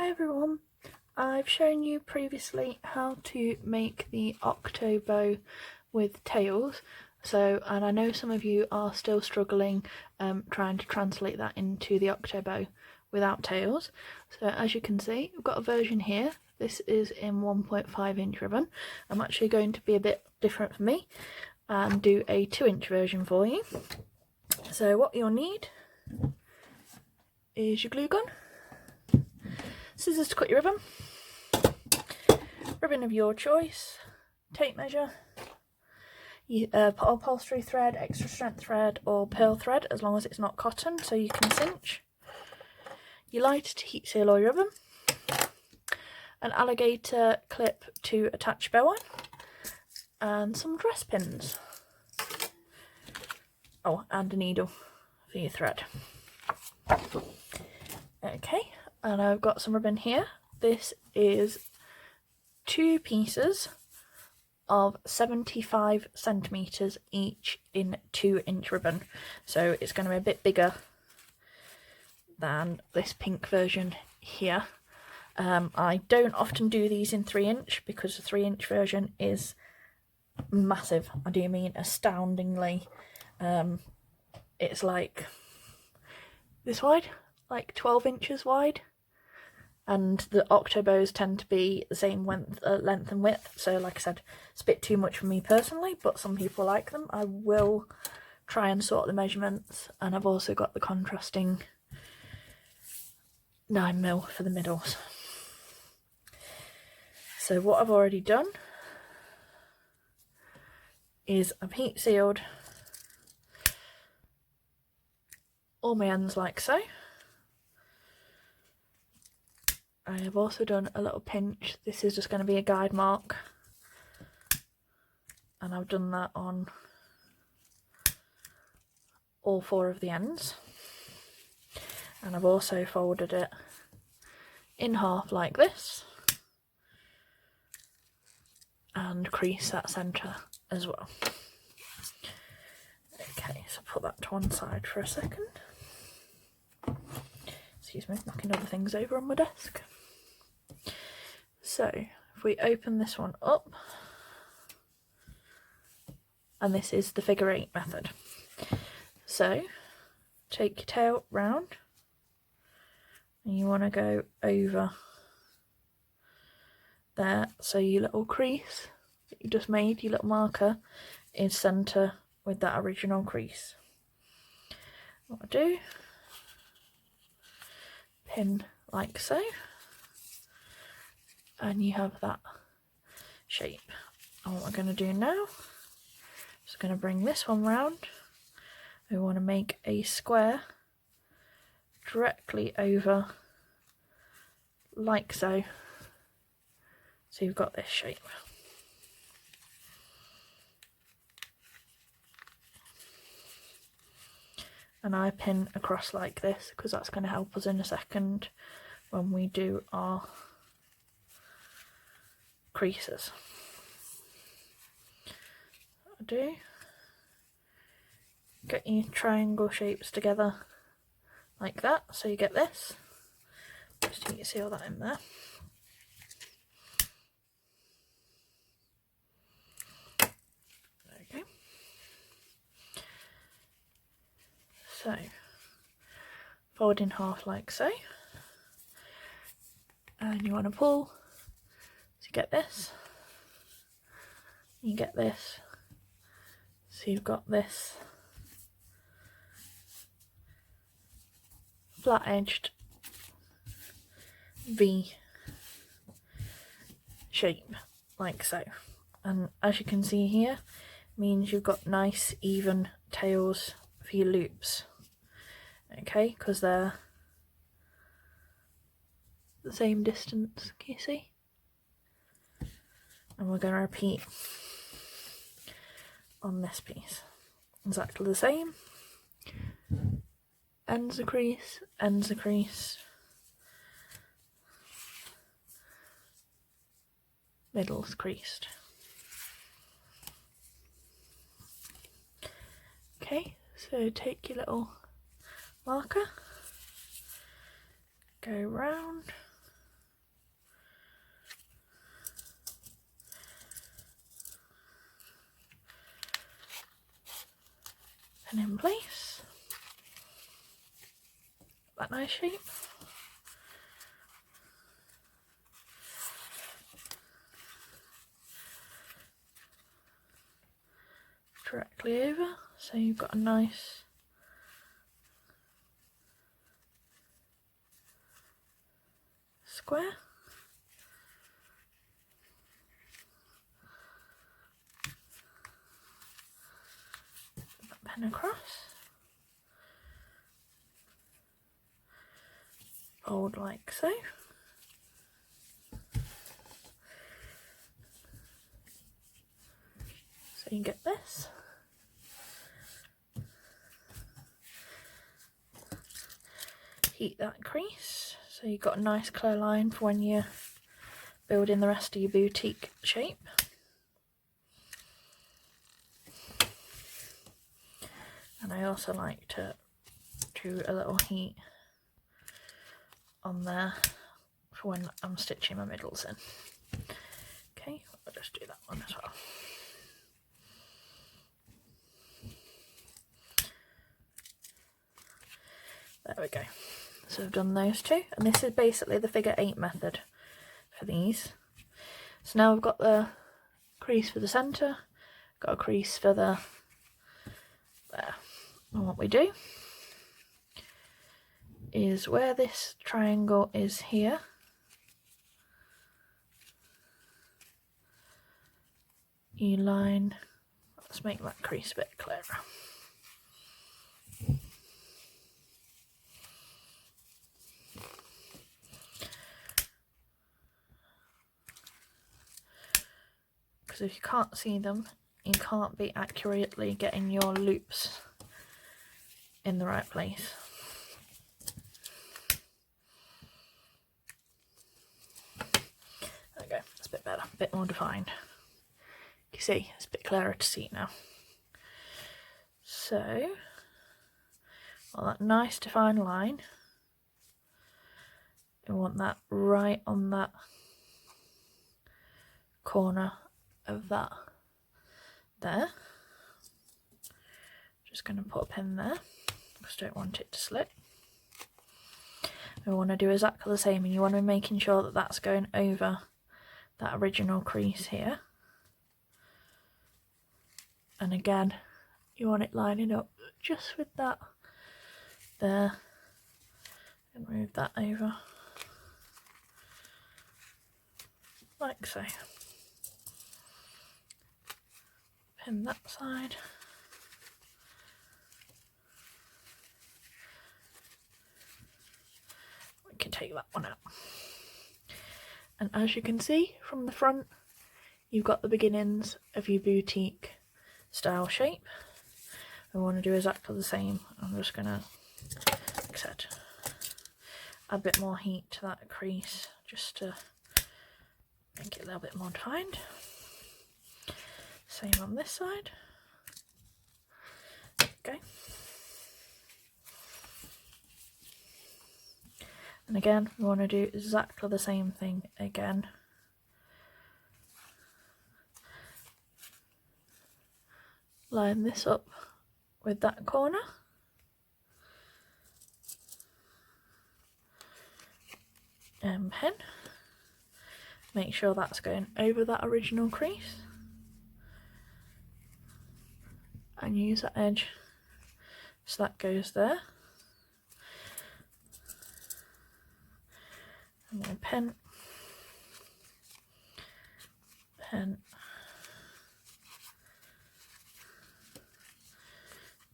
Hi everyone, I've shown you previously how to make the Octo bow with tails, and I know some of you are still struggling trying to translate that into the Octo bow without tails. So as you can see, I've got a version here. This is in 1.5 inch ribbon. I'm actually going to be a bit different for me and do a 2-inch version for you. So what you'll need is your glue gun, scissors to cut your ribbon of your choice, tape measure, upholstery thread, extra strength thread or pearl thread as long as it's not cotton so you can cinch, your lighter to heat seal all your ribbon, an alligator clip to attach bow on, and some dress pins. Oh, and a needle for your thread. Okay, and I've got some ribbon here. This is 2 pieces of 75 centimeters each in 2-inch ribbon, so it's going to be a bit bigger than this pink version here. I don't often do these in 3-inch because the 3-inch version is massive. I do mean astoundingly. It's like this wide, like 12 inches wide, and the Octo bows tend to be the same length and width, so like I said, it's a bit too much for me personally, but some people like them. I will try and sort the measurements, and I've also got the contrasting 9mm for the middles. So what I've already done is I've heat sealed all my ends like so. I have also done a little pinch. This is just going to be a guide mark, and I've done that on all 4 of the ends, and I've also folded it in half like this and crease that centre as well. Okay, so put that to one side for a second. Excuse me, knocking other things over on my desk. So if we open this one up, and this is the figure 8 method. So take your tail round, and you want to go over there, so your little crease that you just made, your little marker, is centre with that original crease. What I do, pin like so, and you have that shape. And what we're going to do now, just going to bring this one round. We want to make a square directly over like so, so you've got this shape. And I pin across like this because that's going to help us in a second when we do our creases. I do get your triangle shapes together like that, so you get this. Just heat seal that in there. Okay. So fold in half like so, and you want to pull, so you get this, you get this, so you've got this flat edged V shape like so, and as you can see here, means you've got nice even tails for your loops. Okay, because they're the same distance, can you see? And we're going to repeat on this piece exactly the same. Ends a crease, middle's creased. Okay, so take your little marker, go round, and in place. That nice shape. Directly over, so you've got a nice square. Put that pen across. Fold like so. So you get this. Heat that crease, so you've got a nice clear line for when you're building the rest of your boutique shape. And I also like to do a little heat on there for when I'm stitching my middles in. Okay, I'll just do that one as well. There we go. So I've done those two, and this is basically the figure 8 method for these. So now we've got the crease for the centre, got a crease for the there. And what we do is where this triangle is here, you line, let's make that crease a bit clearer. Because if you can't see them, you can't be accurately getting your loops in the right place. There we go, that's a bit better, a bit more defined. You see, it's a bit clearer to see now. So, well, that nice defined line, we want that right on that corner of that there. Just going to put a pin there because I don't want it to slip. We want to do exactly the same, and you want to be making sure that that's going over that original crease here. And again, you want it lining up just with that there, and move that over like so. Pin that side. We can take that one out. And as you can see from the front, you've got the beginnings of your boutique style shape. We want to do exactly the same. I'm just going to, like I said, add a bit more heat to that crease just to make it a little bit more defined. Same on this side. Okay. And again, we want to do exactly the same thing again. Line this up with that corner. And pin. Make sure that's going over that original crease. And use that edge so that goes there. And then pin, pin,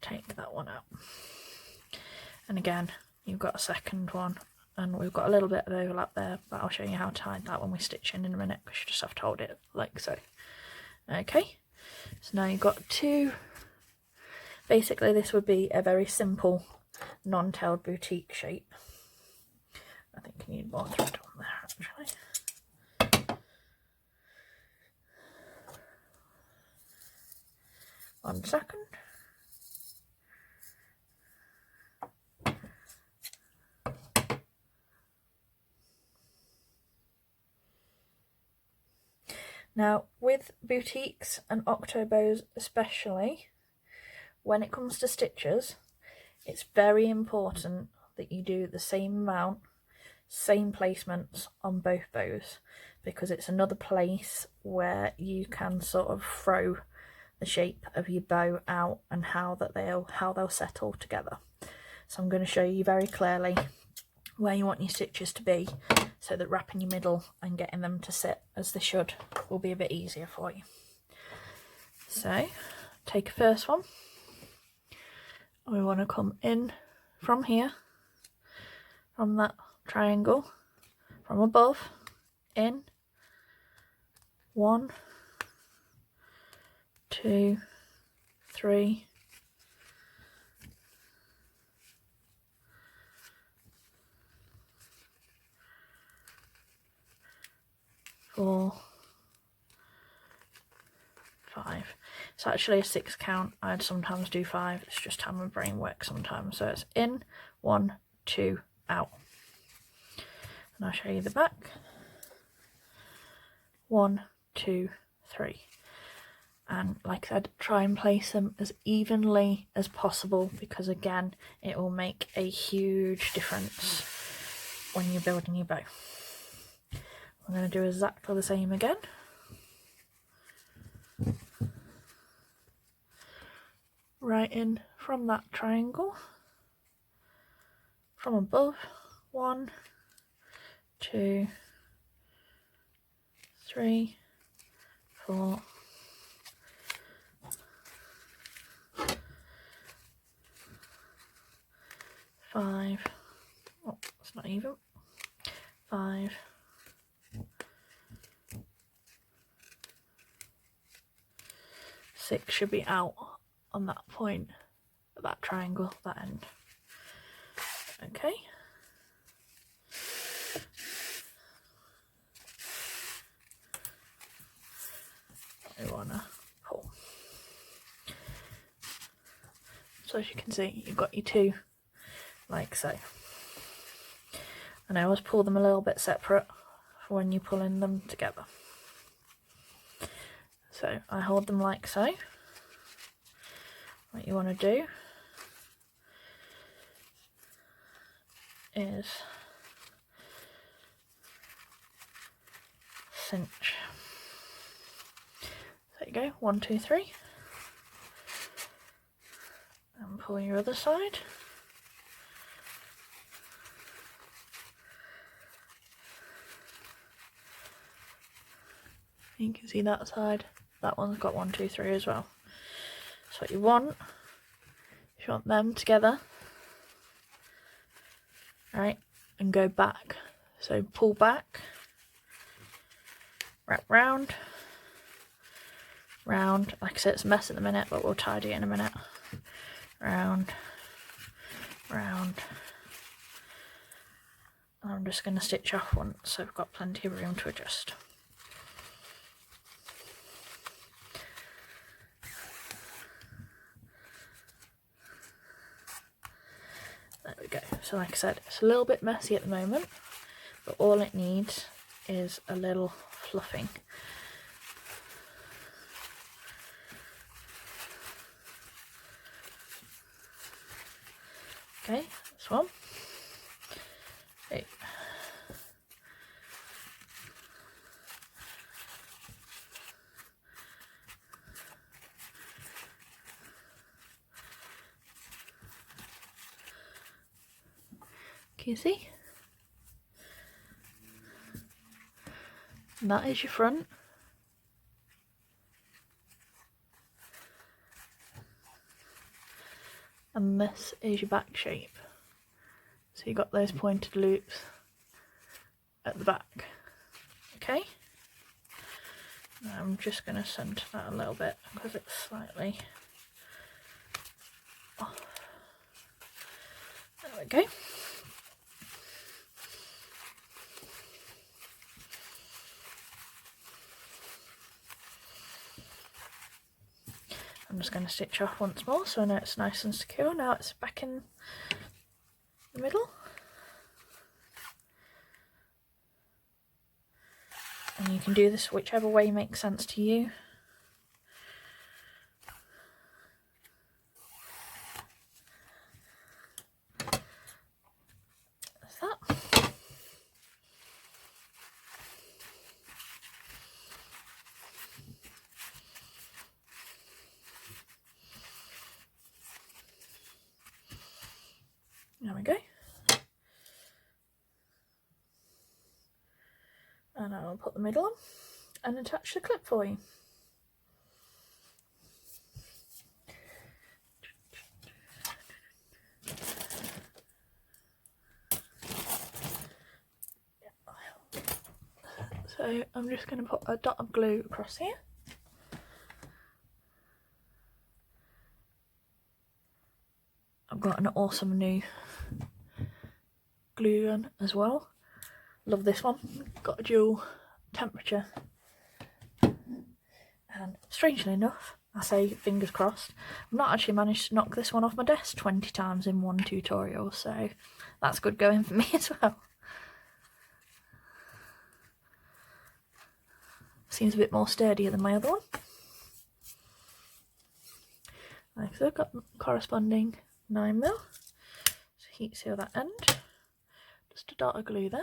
take that one out. And again, you've got a second one, and we've got a little bit of overlap there, but I'll show you how to hide that when we stitch in a minute, because you just have to hold it like so. Okay, so now you've got two. Basically, this would be a very simple non-tailed boutique shape. I think you need more thread on there, actually. 1 second. Now, with boutiques and octo bows especially, when it comes to stitches, it's very important that you do the same amount, same placements on both bows, because it's another place where you can sort of throw the shape of your bow out and how they'll settle together. So I'm going to show you very clearly where you want your stitches to be, so that wrapping your middle and getting them to sit as they should will be a bit easier for you. So take a first one. We want to come in from here, from that triangle, from above, in, 1, 2, 3, 4, 5. It's actually a 6 count. I'd sometimes do 5. It's just how my brain works sometimes. So it's in, 1, 2, out. And I'll show you the back. 1, 2, 3. And like I said, try and place them as evenly as possible, because again, it will make a huge difference when you're building your bow. I'm going to do exactly the same again. Right in from that triangle, from above, 1, 2, 3, 4, 5. Oh, it's not even. 5. 6 should be out on that point, that triangle, that end. Okay. We wanna pull. So as you can see, you've got your 2 like so. And I always pull them a little bit separate for when you're pulling them together. So I hold them like so. What you want to do is cinch. There you go, 1, 2, 3. And pull your other side. You can see that side. That one's got 1, 2, 3 as well. So what you want, if you want them together, right, and go back. So pull back, wrap round, round. Like I said, it's a mess at the minute, but we'll tidy it in a minute. Round, round. And I'm just going to stitch off once, so I've got plenty of room to adjust. There we go. So like I said, it's a little bit messy at the moment, but all it needs is a little fluffing. Okay, this one. Okay. Can you see? And that is your front. And this is your back shape. So you've got those pointed loops at the back. Okay? Now I'm just going to centre that a little bit because it's slightly off. There we go. I'm just going to stitch off once more so I know it's nice and secure. Now it's back in the middle. And you can do this whichever way makes sense to you. There we go. And I'll put the middle on and attach the clip for you. So I'm just going to put a dot of glue across here. I've got an awesome new glue gun as well. Love this one. Got a dual temperature. And strangely enough, I say fingers crossed, I've not actually managed to knock this one off my desk 20 times in one tutorial, so that's good going for me as well. Seems a bit more sturdier than my other one. Like so, I've got corresponding 9mm. So heat seal that end. Just a dot of glue there.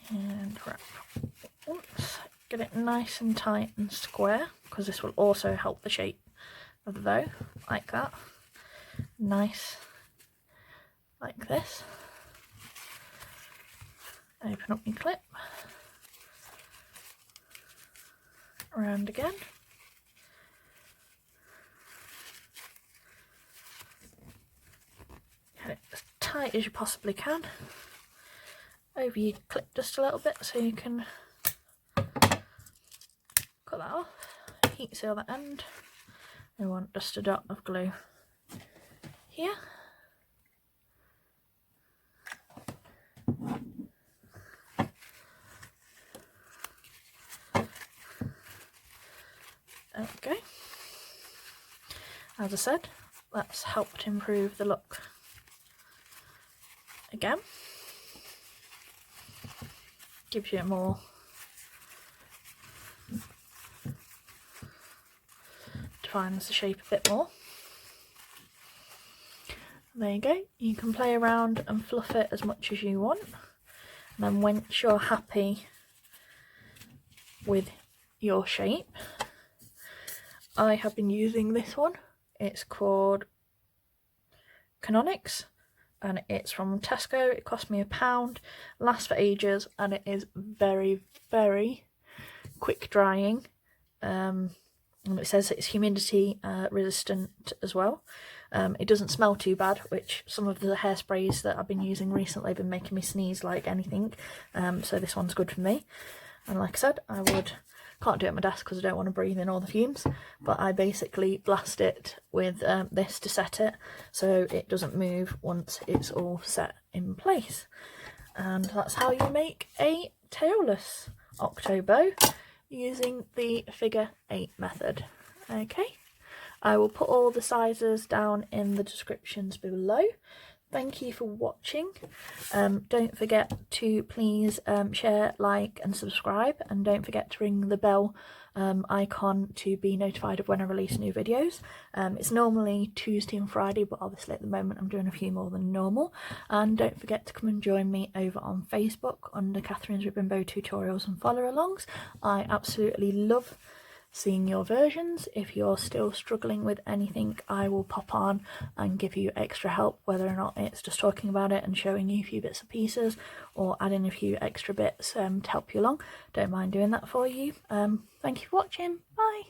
And wrap once. Get it nice and tight and square, because this will also help the shape of the bow, like that. Nice, like this. Open up your clip. Around again. Get it as tight as you possibly can. Over your clip just a little bit so you can cut that off. Heat seal that end. I want just a dot of glue here. There we go. As I said, that's helped improve the look again. Gives you a more defines the shape a bit more. There you go. You can play around and fluff it as much as you want, and then once you're happy with your shape, I have been using this one. It's called Canonics and it's from Tesco. It cost me £1, lasts for ages, and it is very, very quick drying. And it says it's humidity resistant as well. It doesn't smell too bad, which some of the hairsprays that I've been using recently have been making me sneeze like anything. So this one's good for me. And like I said, can't do it at my desk because I don't want to breathe in all the fumes, but I basically blast it with this to set it so it doesn't move once it's all set in place. And that's how you make a tailless Octo bow using the figure 8 method. Okay, I will put all the sizes down in the descriptions below. Thank you for watching. Don't forget to please share, like and subscribe, and don't forget to ring the bell icon to be notified of when I release new videos. It's normally Tuesday and Friday, but obviously at the moment I'm doing a few more than normal. And don't forget to come and join me over on Facebook under Catherine's Ribbon Bow Tutorials and follow alongs. I absolutely love seeing your versions. If you're still struggling with anything, I will pop on and give you extra help, whether or not it's just talking about it and showing you a few bits and pieces, or adding a few extra bits to help you along. Don't mind doing that for you. Thank you for watching. Bye.